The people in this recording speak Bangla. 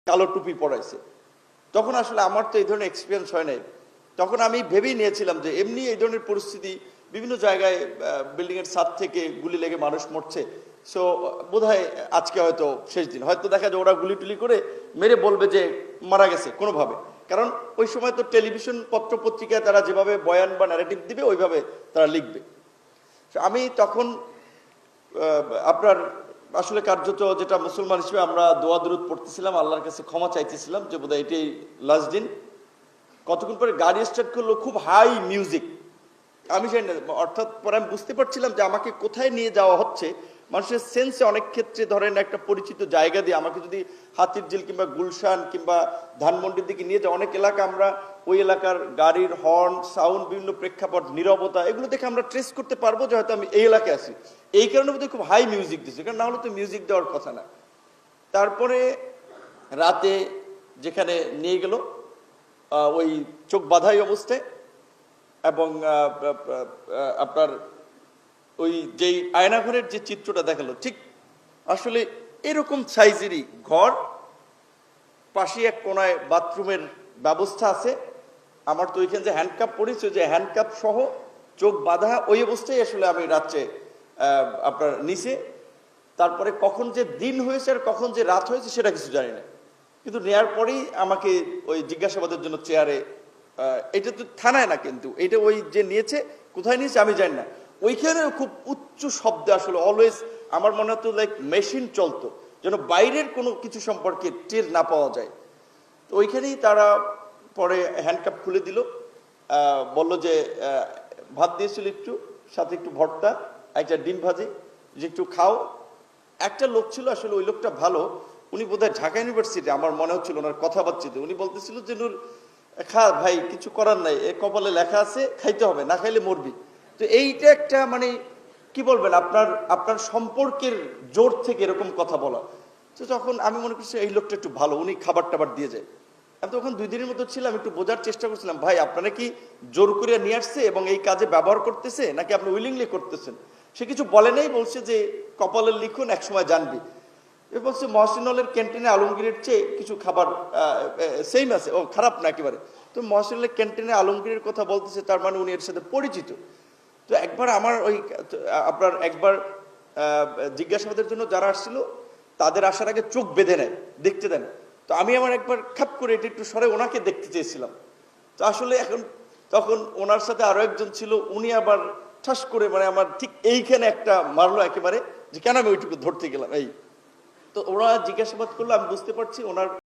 কালো টুপি পরাইছে। তখন আসলে আমার তো এই ধরনের এক্সপিরিয়েন্স হয় নাই। তখন আমি ভেবেই নিয়েছিলাম যে এমনি এই ধরনের পরিস্থিতি বিভিন্ন জায়গায় বিল্ডিং এর ছাদ থেকে গুলি লেগে মানুষ মরছে, সো বোধহয় আজকে হয়তো শেষ দিন, হয়তো দেখা যায় ওরা গুলি টুলি করে মেরে বলবে যে মারা গেছে কোনোভাবে। কারণ ওই সময় তো টেলিভিশন পত্র পত্রিকায় তারা যেভাবে বয়ান বা ন্যারেটিভ দিবে ওইভাবে তারা লিখবে। আমি তখন আপনার আসলে কার্যত যেটা মুসলমান হিসেবে আমরা দোয়া দুরুদ পড়তেছিলাম, আল্লাহর কাছে ক্ষমা চাইতেছিলাম যে বোধহয় এটাই লাস্ট দিন। কতক্ষণ পরে গাড়ি স্টার্ট করলো, খুব হাই মিউজিক, আমি জানি না, অর্থাৎ পরে আমি বুঝতে পারছিলাম যে আমাকে কোথায় নিয়ে যাওয়া হচ্ছে। মানুষের সেন্সে অনেক ক্ষেত্রে ধরেন একটা পরিচিত জায়গা দিয়ে আমাকে যদি হাতিরঝিল কিংবা গুলশান কিংবা ধানমন্ডির দিকে নিয়ে যায়, অনেক এলাকা আমরা ওই এলাকার গাড়ির হর্ন সাউন্ড, বিভিন্ন প্রেক্ষাপট, নীরবতা, এগুলো দেখে আমরা ট্রেস করতে পারবো যে হয়তো আমি এই এলাকায় আছি। এই কারণে বোধহয় খুব হাই মিউজিক দিচ্ছে, কারণ না হলে তো মিউজিক দেওয়ার কথা না। তারপরে রাতে যেখানে নিয়ে গেল ওই চোখ বাঁধাই অবস্থায়, এবং আপনার ওই যেই আয়নাঘরের যে চিত্রটা দেখালো, ঠিক আসলে এরকম সাইজেরই ঘর, পাশে এক কোনায় বাথরুমের ব্যবস্থা আছে। আমার তো ওইখানে যে হ্যান্ডকাপ পড়েছে, যে হ্যান্ডকাপ সহ চোখ বাঁধা ওই অবস্থায় আসলে আমি রাত্রে আপনার নিচে। তারপরে কখন যে দিন হয়েছে আর কখন যে রাত হয়েছে সেটা কিছু জানি না, কিন্তু নেয়ার পরেই আমাকে ওই জিজ্ঞাসাবাদের জন্য চেয়ারে, এটা তো থানায় না, কিন্তু এটা ওই যে নিয়েছে, কোথায় নিয়েছে আমি জানি না, ওইখানে খুব উচ্চ শব্দে আসলে অলওয়েজ আমার মনে হতো লাইক মেশিন চলতো, যেন বাইরের কোনো কিছু সম্পর্কে টের না পাওয়া যায়। তো ওইখানেই তারা পরে হ্যান্ডকাপ খুলে দিল, বলল যে ভাত দিয়েছিল একটু, সাথে একটু ভর্তা, একটা ডিম ভাজি, যে একটু খাও। একটা লোক ছিল আসলে, ওই লোকটা ভালো, উনি বোধহয় ঢাকা ইউনিভার্সিটি, আমার মনে হচ্ছিল ওনার কথাবার্তাতে, উনি বলতেছিল যে নূর খা ভাই, কিছু করার নাই, এ কপালে লেখা আছে, খাইতে হবে, না খাইলে মরবি। তো এইটা একটা মানে কি বলবেন, আপনার আপনার সম্পর্কের জোর থেকে এরকম কথা বলা। তো তখন আমি মনে করছি এই লোকটা একটু ভালো, উনি খাবার টাবার দিয়ে যায়। আমি তখন 2 দিনের মতো ছিলাম, একটু বোঝার চেষ্টা করছিলাম, ভাই আপনারা কি জোর করিয়া নিয়ে আসছে এবং এই কাজে ব্যবহার করতেছে, নাকি আপনি উইলিংলি করতেছেন? সে কিছু বলে নাই, বলছে যে কপালের লিখুন, এক সময় জানবি। এ বলছে মহসিনুলের ক্যান্টিনে আলমগীরের চেয়ে কিছু খাবার সেম আছে, ও খারাপ না একেবারে। তো মহসিনুলের ক্যান্টিনে আলমগীরের কথা বলতেছে, তার মানে উনি এর সাথে পরিচিত। তো একবার আমার ওই আপনার একবার জিজ্ঞাসাবাদের জন্য যারা আসছিল তাদের আসার আগে চোখ বেঁধে নেয়, দেখতে দেন। তো আমি আমার একবার খাপ করে এটা একটু সরে ওনাকে দেখতে চেয়েছিলাম। তো আসলে এখন তখন ওনার সাথে আরো একজন ছিল, উনি আবার ঠাস করে মানে আমার ঠিক এইখানে একটা মারলো একেবারে, যে কেন আমি ওইটুকু ধরতে গেলাম। এই তো ওরা জিজ্ঞাসাবাদ করলো, আমি বুঝতে পারছি ওনার